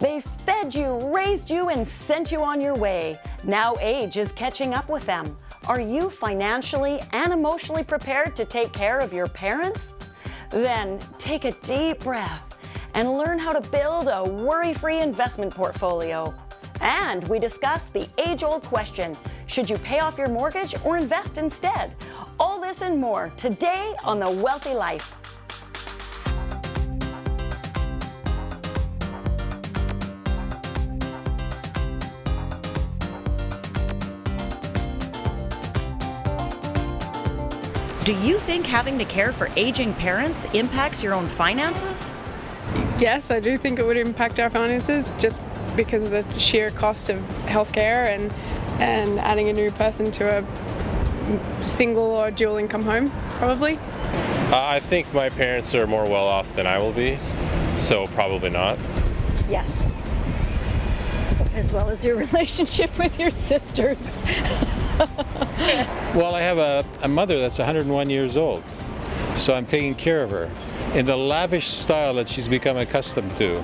They fed you, raised you, and sent you on your way. Now age is catching up with them. Are you financially and emotionally prepared to take care of your parents? Then take a deep breath and learn how to build a worry-free investment portfolio. And we discuss the age-old question, should you pay off your mortgage or invest instead? All this and more today on The Wealthy Life. Do you think having to care for aging parents impacts your own finances? Yes, I do think it would impact our finances just because of the sheer cost of healthcare and adding a new person to a single or dual income home, probably. I think my parents are more well off than I will be, so probably not. Yes. As well as your relationship with your sisters. Well, I have a mother that's 101 years old, so I'm taking care of her in the lavish style that she's become accustomed to.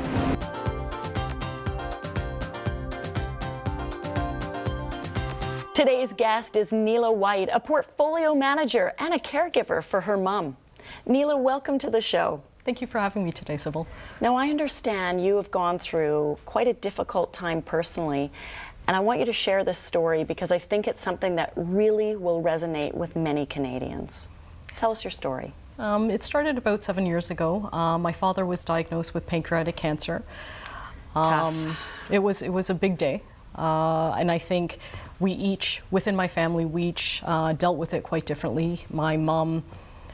Today's guest is Neela White, a portfolio manager and a caregiver for her mom. Neela, welcome to the show. Thank you for having me today, Sybil. Now, I understand you have gone through quite a difficult time personally, and I want you to share this story because I think it's something that really will resonate with many Canadians. Tell us your story. It started about 7 years ago. My father was diagnosed with pancreatic cancer. Tough. It was a big day, and I think we each, within my family, we each dealt with it quite differently. My mom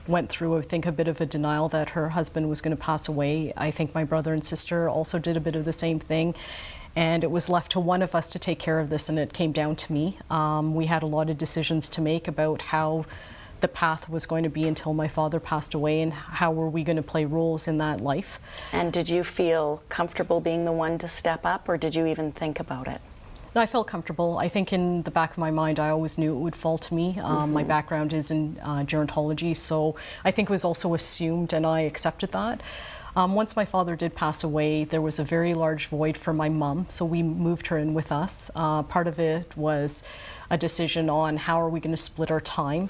went through, I think, a bit of a denial that her husband was going to pass away. I think my brother and sister also did a bit of the same thing. And it was left to one of us to take care of this, and it came down to me. We had a lot of decisions to make about how the path was going to be until my father passed away, and how were we going to play roles in that life. And did you feel comfortable being the one to step up, or did you even think about it? I felt comfortable. I think in the back of my mind, I always knew it would fall to me. My background is in gerontology, so I think it was also assumed, and I accepted that. Once my father did pass away, there was a very large void for my mom, so we moved her in with us. Part of it was a decision on how are we going to split our time.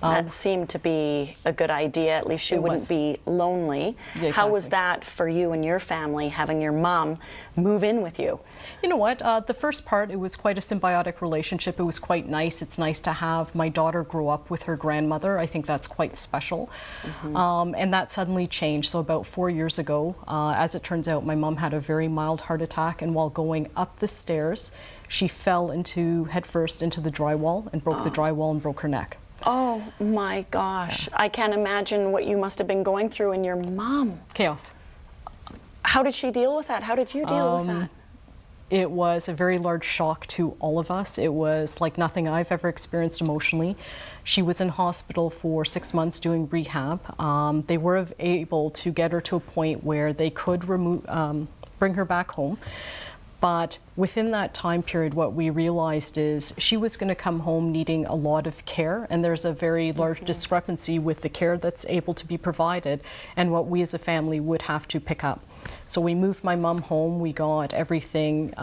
That seemed to be a good idea. At least she wouldn't be lonely. Yeah, exactly. How was that for you and your family, having your mom move in with you? You know what? The first part, it was quite a symbiotic relationship. It was quite nice. It's nice to have my daughter grow up with her grandmother. I think that's quite special. And that suddenly changed. So about 4 years ago, as it turns out, my mom had a very mild heart attack. And while going up the stairs, she fell headfirst into the drywall and broke the drywall and broke her neck. Oh my gosh. Yeah. I can't imagine what you must have been going through and your mom. Chaos. How did she deal with that? How did you deal with that? It was a very large shock to all of us. It was like nothing I've ever experienced emotionally. She was in hospital for 6 months doing rehab. They were able to get her to a point where they could bring her back home. But within that time period, what we realized is she was going to come home needing a lot of care, and there's a very large discrepancy with the care that's able to be provided and what we as a family would have to pick up. So we moved my mom home. We got everything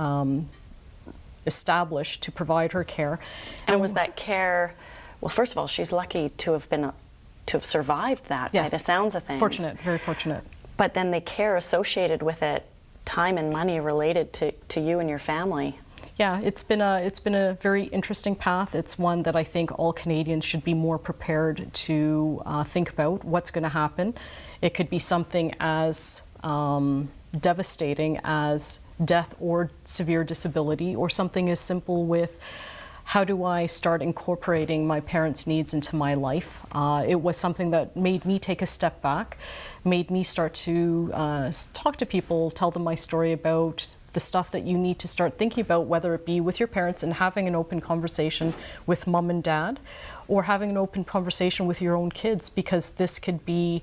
established to provide her care. And was that care, well, first of all, she's lucky to have survived that, yes, by the sounds of things. Fortunate, very fortunate. But then the care associated with it, time and money related to you and your family. Yeah, it's been a very interesting path. It's one that I think all Canadians should be more prepared to think about what's going to happen. It could be something as devastating as death or severe disability, or something as simple with how do I start incorporating my parents' needs into my life? It was something that made me take a step back, made me start to talk to people, tell them my story about the stuff that you need to start thinking about, whether it be with your parents and having an open conversation with mom and dad, or having an open conversation with your own kids, because this could be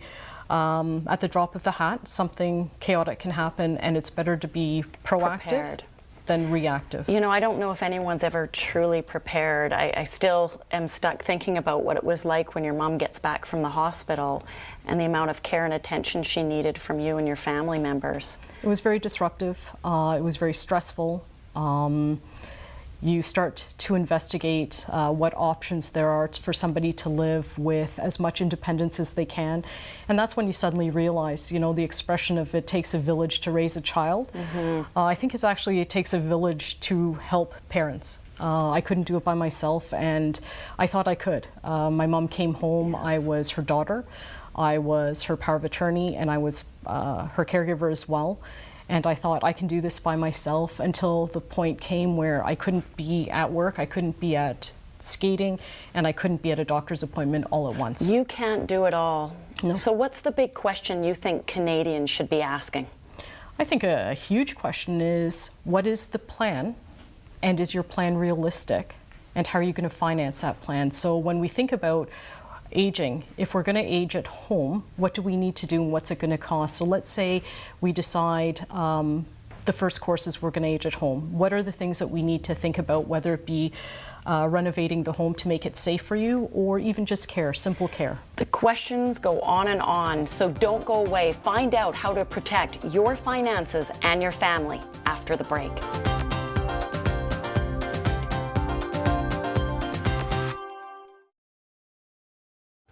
at the drop of the hat, something chaotic can happen, and it's better to be proactive. Prepared. than reactive. You know, I don't know if anyone's ever truly prepared. I still am stuck thinking about what it was like when your mom gets back from the hospital and the amount of care and attention she needed from you and your family members. It was very disruptive. It was very stressful. You start to investigate what options there are for somebody to live with as much independence as they can. And that's when you suddenly realize, you know, the expression of it takes a village to raise a child. I think it takes a village to help parents. I couldn't do it by myself, and I thought I could. My mom came home, yes. I was her daughter, I was her power of attorney, and I was her caregiver as well. And I thought I can do this by myself until the point came where I couldn't be at work, I couldn't be at skating, and I couldn't be at a doctor's appointment all at once. You can't do it all. No. So what's the big question you think Canadians should be asking? I think a huge question is, what is the plan? And is your plan realistic? And how are you going to finance that plan? So when we think about aging, if we're going to age at home, what do we need to do and what's it going to cost? So let's say we decide the first course is we're going to age at home. What are the things that we need to think about, whether it be renovating the home to make it safe for you, or even just care, simple care? The questions go on, so don't go away. Find out how to protect your finances and your family after the break.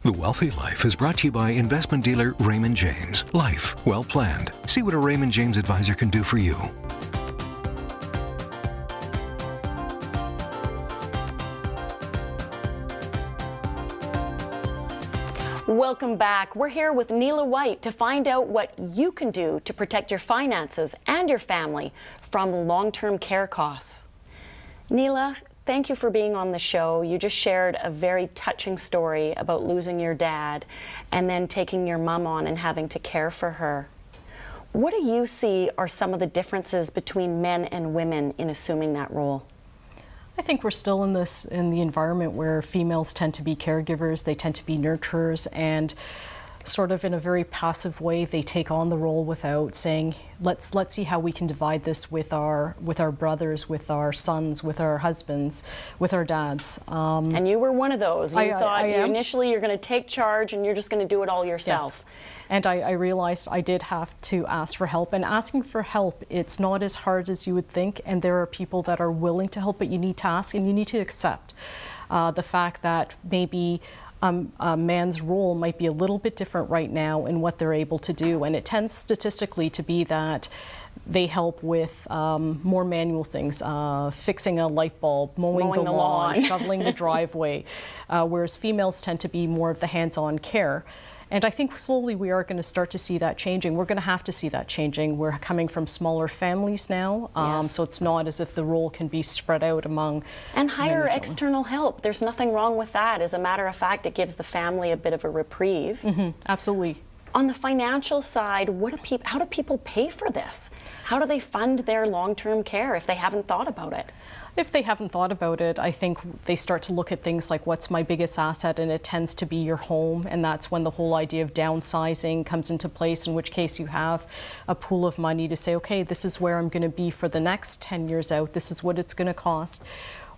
The Wealthy Life is brought to you by investment dealer Raymond James. Life well planned. See what a Raymond James advisor can do for you. Welcome back. We're here with Neela White to find out what you can do to protect your finances and your family from long-term care costs. Neela, thank you for being on the show. You just shared a very touching story about losing your dad and then taking your mom on and having to care for her. What do you see are some of the differences between men and women in assuming that role? I think we're still in the environment where females tend to be caregivers, they tend to be nurturers, and sort of in a very passive way they take on the role without saying, let's see how we can divide this with our brothers, with our sons, with our husbands, with our dads. And you were one of those. You thought initially you're going to take charge and you're just going to do it all yourself. Yes. And I realized I did have to ask for help. And asking for help, it's not as hard as you would think. And there are people that are willing to help, but you need to ask and you need to accept the fact that maybe a man's role might be a little bit different right now in what they're able to do. And it tends statistically to be that they help with more manual things, fixing a light bulb, mowing the lawn, shoveling the driveway, whereas females tend to be more of the hands-on care. And I think slowly we are going to start to see that changing. We're going to have to see that changing. We're coming from smaller families now, yes. So it's not as if the role can be spread out among and hire external help. There's nothing wrong with that. As a matter of fact, it gives the family a bit of a reprieve. Mm-hmm. Absolutely. On the financial side, how do people pay for this? How do they fund their long-term care if they haven't thought about it? If they haven't thought about it, I think they start to look at things like, what's my biggest asset? And it tends to be your home. And that's when the whole idea of downsizing comes into place, in which case you have a pool of money to say, okay, this is where I'm going to be for the next 10 years out. This is what it's going to cost.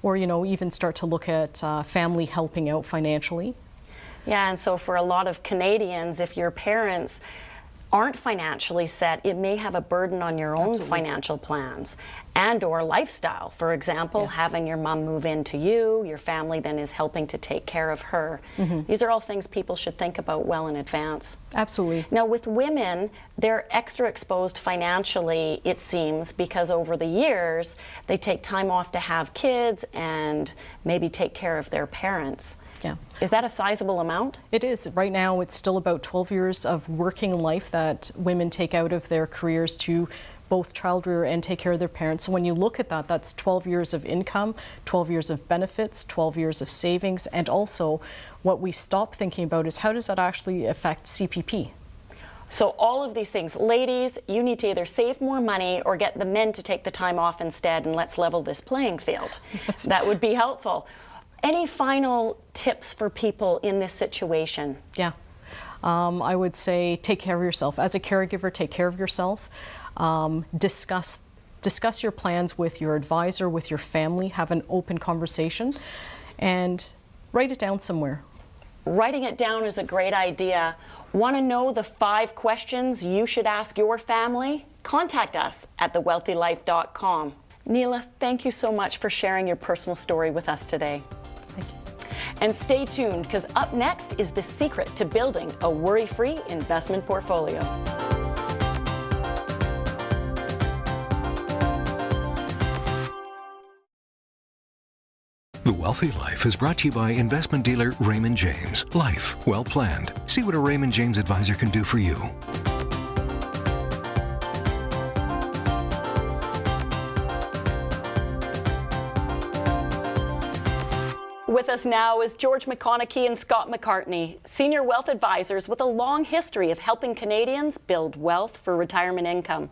Or, even start to look at family helping out financially. Yeah, and so for a lot of Canadians, if your parents aren't financially set, it may have a burden on your own Absolutely. financial plans and or lifestyle. For example, yes. having your mom move into you, your family then is helping to take care of her. Mm-hmm. These are all things people should think about well in advance. Absolutely. Now with women, they're extra exposed financially, it seems, because over the years, they take time off to have kids and maybe take care of their parents. Yeah. Is that a sizable amount? It is. Right now, it's still about 12 years of working life that women take out of their careers to both child rear and take care of their parents. So when you look at that, that's 12 years of income, 12 years of benefits, 12 years of savings, and also what we stop thinking about is how does that actually affect CPP? So all of these things, ladies, you need to either save more money or get the men to take the time off instead, and let's level this playing field. That would be helpful. Any final tips for people in this situation? Yeah, I would say take care of yourself. As a caregiver, take care of yourself. Discuss discuss your plans with your advisor, with your family, have an open conversation, and write it down somewhere. Writing it down is a great idea. Want to know the 5 questions you should ask your family? Contact us at thewealthylife.com. Neela, thank you so much for sharing your personal story with us today. Thank you. And stay tuned, because up next is the secret to building a worry-free investment portfolio. The Wealthy Life is brought to you by investment dealer Raymond James. Life well planned. See what a Raymond James advisor can do for you. With us now is George McConechy and Scott McCartney, senior wealth advisors with a long history of helping Canadians build wealth for retirement income.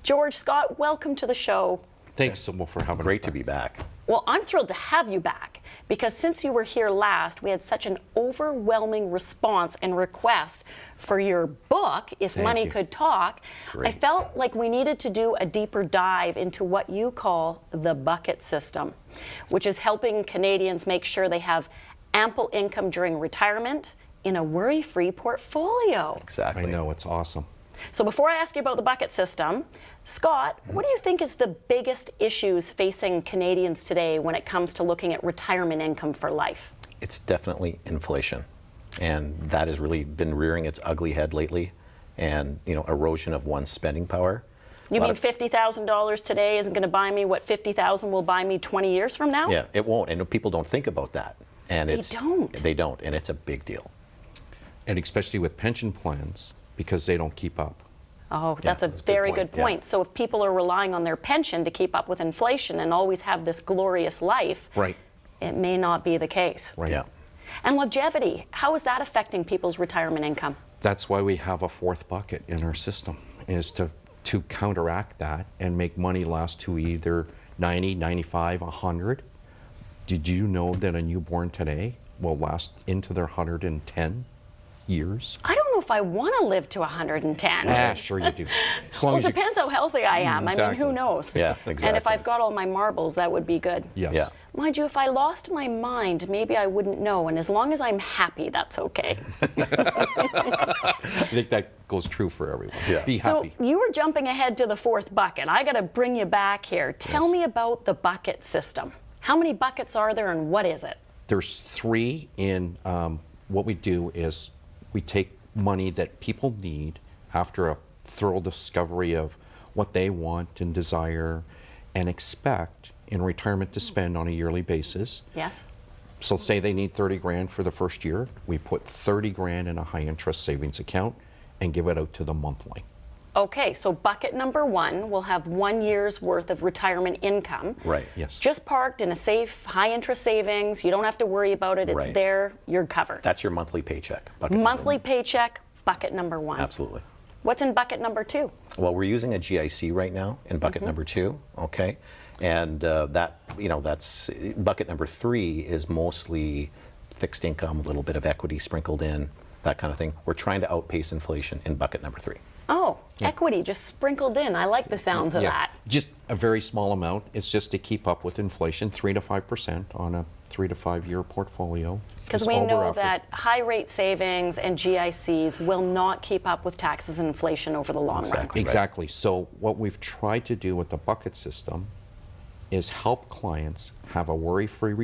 George, Scott, welcome to the show. Thanks, Sybil, for having us. Great to be back. Well, I'm thrilled to have you back, because since you were here last, we had such an overwhelming response and request for your book, If Money Could Talk. Great. I felt like we needed to do a deeper dive into what you call the bucket system, which is helping Canadians make sure they have ample income during retirement in a worry-free portfolio. Exactly. I know, it's awesome. So before I ask you about the bucket system, Scott, what do you think is the biggest issues facing Canadians today when it comes to looking at retirement income for life? It's definitely inflation. And that has really been rearing its ugly head lately. And, you know, erosion of one's spending power. You mean $50,000 today isn't going to buy me what $50,000 will buy me 20 years from now? Yeah, it won't. And people don't think about that. And They don't. They don't. And it's a big deal. And especially with pension plans, because they don't keep up. Oh, that's a that's a good very point. good point. Yeah. So if people are relying on their pension to keep up with inflation and always have this glorious life, Right. it may not be the case. Right. Yeah. And longevity, how is that affecting people's retirement income? That's why we have a 4th bucket in our system, is to counteract that and make money last to either 90, 95, 100. Did you know that a newborn today will last into their 110 years? I don't know if I want to live to 110. Ah, sure you do. As long Well, as it you- depends how healthy I am. I mean, Exactly. who knows? Yeah, And if exactly. I've got all my marbles, that would be good. Yes. Yeah. Mind you, if I lost my mind, maybe I wouldn't know. And as long as I'm happy, that's okay. I think that goes true for everyone. Yeah. Be So happy. you were jumping ahead to the 4th bucket. I got to bring you back here. Tell Yes. me about the bucket system. How many buckets are there and what is it? There's 3 in what we do is we take money that people need after a thorough discovery of what they want and desire and expect in retirement to spend on a yearly basis. Yes? So say they need 30 grand for the first year, we put 30 grand in a high interest savings account and give it out to them monthly. Okay, so bucket number 1 will have 1 year's worth of retirement income. Right. Yes. Just parked in a safe, high interest savings. You don't have to worry about it. It's Right. there. You're covered. That's your monthly paycheck. Bucket number Monthly one. paycheck, bucket number 1. Absolutely. What's in bucket number 2? Well, we're using a GIC right now in bucket number 2, okay? And that, you know, that's bucket number 3 is mostly fixed income, a little bit of equity sprinkled in, that kind of thing. We're trying to outpace inflation in bucket number 3. Oh, equity just sprinkled in. I like the sounds of that. Just a very small amount. It's just to keep up with inflation, 3 to 5% on a 3 to 5 year portfolio. Because It's we all we're know after. that high rate savings and GICs will not keep up with taxes and inflation over the long run. Exactly. Exactly. So what we've tried to do with the bucket system is help clients have a worry-free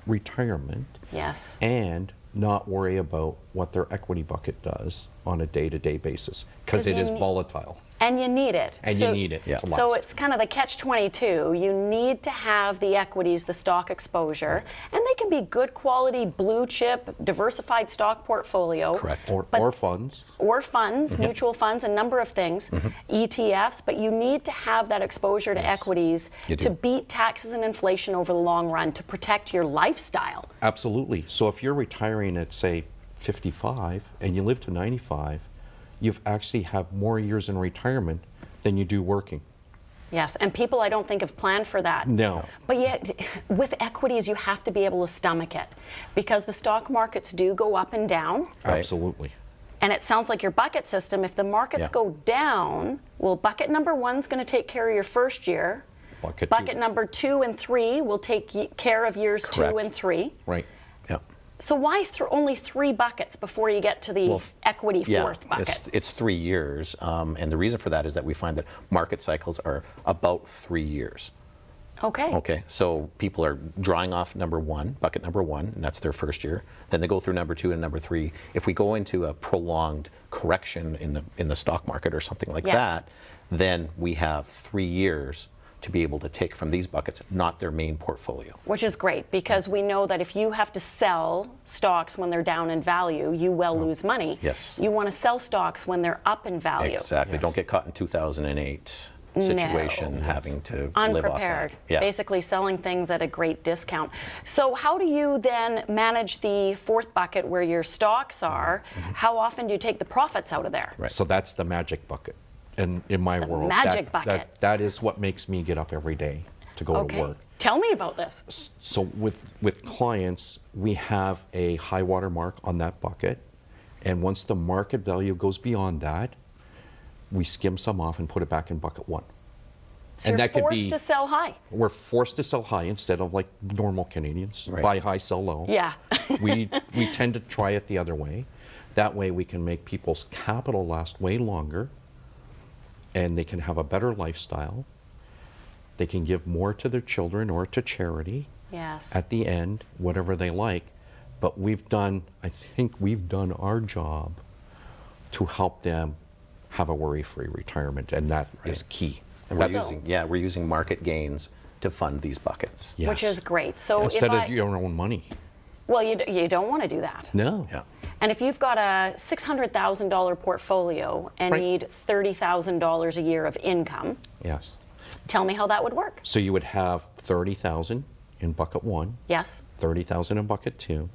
retirement Yes. and not worry about what their equity bucket does on a day-to-day basis, because 'Cause it you is need- volatile. And you need it. And you need it Yeah. to So last. it's kind of the catch-22. You need to have the equities, the stock exposure, and they can be good quality blue chip, diversified stock portfolio. Correct. Or funds. Or funds, mutual funds, a number of things, ETFs, but you need to have that exposure to equities You to do. beat taxes and inflation over the long run, to protect your lifestyle. Absolutely. So if you're retiring at, say, 55 and you live to 95, you've actually have more years in retirement than you do working. Yes, and people I don't think have planned for that. No. But yet, with equities, you have to be able to stomach it because the stock markets do go up and down. Right. Absolutely. And it sounds like your bucket system, if the markets go down, well, bucket number 1's going to take care of your first year. Bucket number 2 and 3 will take care of years 2 and 3. Right. Yeah. So why only 3 buckets before you get to the equity fourth bucket? It's 3 years, and the reason for that is that we find that market cycles are about 3 years. Okay. Okay, so people are drawing off number 1, bucket number 1, and that's their first year. Then they go through number 2 and number 3. If we go into a prolonged correction in the stock market or something like that, then we have 3 years to be able to take from these buckets, not their main portfolio. Which is great, because we know that if you have to sell stocks when they're down in value, you will lose money. Yes. You want to sell stocks when they're up in value. Exactly. Don't get caught in 2008 situation having to live off Unprepared. that. Yeah. Basically selling things at a great discount. So how do you then manage the fourth bucket where your stocks are? How often do you take the profits out of there? Right. So that's the magic bucket. And in my world, magic bucket. That is what makes me get up every day to go to work. Tell me about this. So with clients, we have a high water mark on that bucket. And once the market value goes beyond that, we skim some off and put it back in bucket 1. So and you're that could forced be, to sell high. We're forced to sell high instead of like normal Canadians, buy high, sell low. Yeah. we tend to try it the other way. That way we can make people's capital last way longer, and they can have a better lifestyle. They can give more to their children or to charity. Yes. At the end, whatever they like. But I think we've done our job to help them have a worry-free retirement, and that is key. And we're using market gains to fund these buckets. Yes. Which is great. So instead of your own money. Well, you don't want to do that. No. Yeah. And if you've got a $600,000 portfolio and need $30,000 a year of income, yes. Tell me how that would work. So you would have 30,000 in bucket 1. Yes. 30,000 in bucket 2.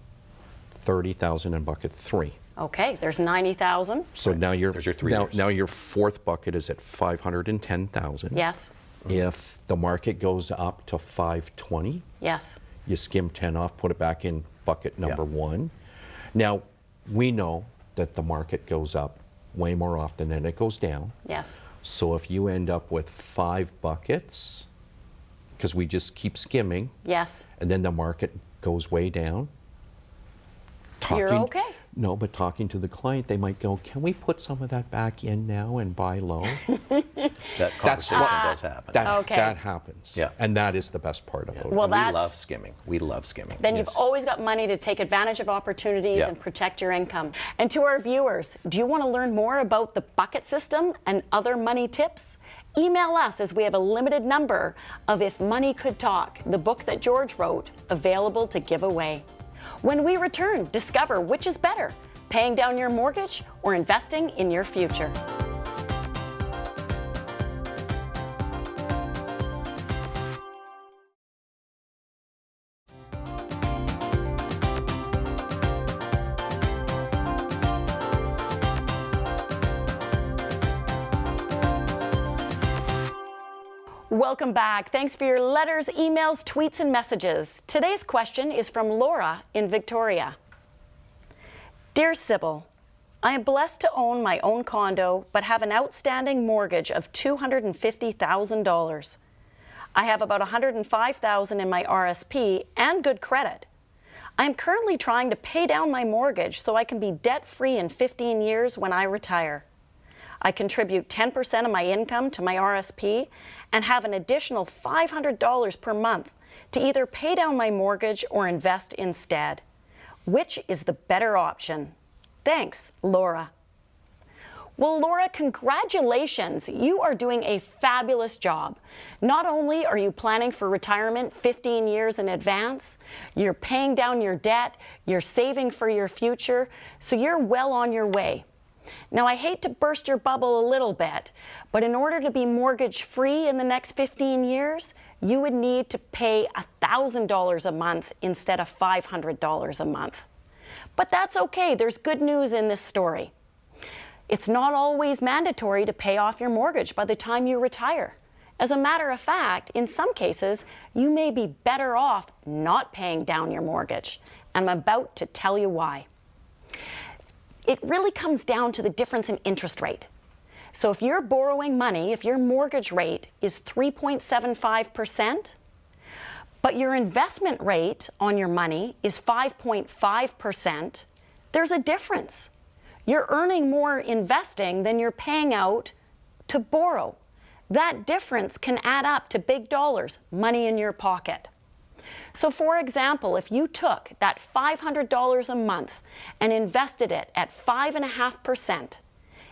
30,000 in bucket 3. Okay, there's 90,000. So now There's your 3 years. now your fourth bucket is at 510,000. Yes. If the market goes up to 520, Yes. you skim 10 off, put it back in bucket number 1. Now, we know that the market goes up way more often than it goes down. Yes. So if you end up with 5 buckets, because we just keep skimming, Yes. and then the market goes way down, You're okay. No, but talking to the client, they might go, can we put some of that back in now and buy low? That conversation does happen. That happens. Yeah. And that is the best part of it. Well, we love skimming. We love skimming. Then you've always got money to take advantage of opportunities and protect your income. And to our viewers, do you want to learn more about the bucket system and other money tips? Email us, as we have a limited number of If Money Could Talk, the book that George wrote, available to give away. When we return, discover which is better, paying down your mortgage or investing in your future. Welcome back. Thanks for your letters, emails, tweets, and messages. Today's question is from Laura in Victoria. Dear Sybil, I am blessed to own my own condo, but have an outstanding mortgage of $250,000. I have about $105,000 in my RSP and good credit. I am currently trying to pay down my mortgage so I can be debt-free in 15 years when I retire. I contribute 10% of my income to my RSP and have an additional $500 per month to either pay down my mortgage or invest instead. Which is the better option? Thanks, Laura. Well, Laura, congratulations. You are doing a fabulous job. Not only are you planning for retirement 15 years in advance, you're paying down your debt, you're saving for your future, so you're well on your way. Now, I hate to burst your bubble a little bit, but in order to be mortgage-free in the next 15 years, you would need to pay $1,000 a month instead of $500 a month. But that's okay. There's good news in this story. It's not always mandatory to pay off your mortgage by the time you retire. As a matter of fact, in some cases, you may be better off not paying down your mortgage. And I'm about to tell you why. it really comes down to the difference in interest rate. So if you're borrowing money, if your mortgage rate is 3.75%, but your investment rate on your money is 5.5%, there's a difference. You're earning more investing than you're paying out to borrow. That difference can add up to big dollars, money in your pocket. So for example, if you took that $500 a month and invested it at 5.5%,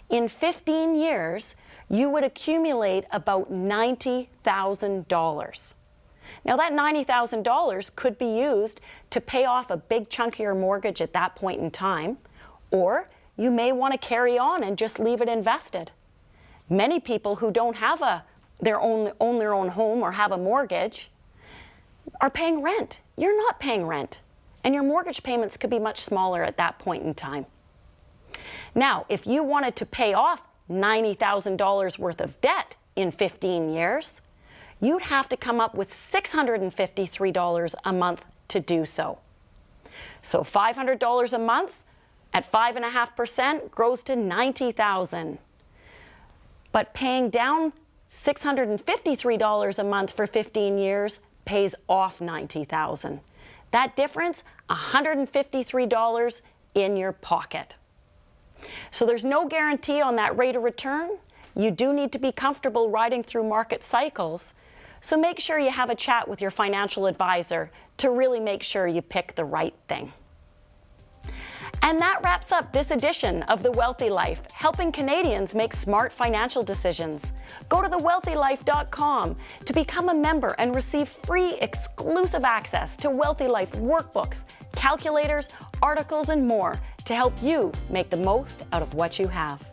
in 15 years, you would accumulate about $90,000. Now that $90,000 could be used to pay off a big chunk of your mortgage at that point in time, or you may want to carry on and just leave it invested. Many people who don't have own their own home or have a mortgage are paying rent. You're not paying rent, and your mortgage payments could be much smaller at that point in time. Now, if you wanted to pay off $90,000 worth of debt in 15 years, you'd have to come up with $653 a month to do so. So $500 a month at 5.5% grows to $90,000. But paying down $653 a month for 15 years pays off $90,000. That difference, $153 in your pocket. So there's no guarantee on that rate of return. You do need to be comfortable riding through market cycles. So make sure you have a chat with your financial advisor to really make sure you pick the right thing. And that wraps up this edition of The Wealthy Life, helping Canadians make smart financial decisions. Go to thewealthylife.com to become a member and receive free exclusive access to Wealthy Life workbooks, calculators, articles, and more to help you make the most out of what you have.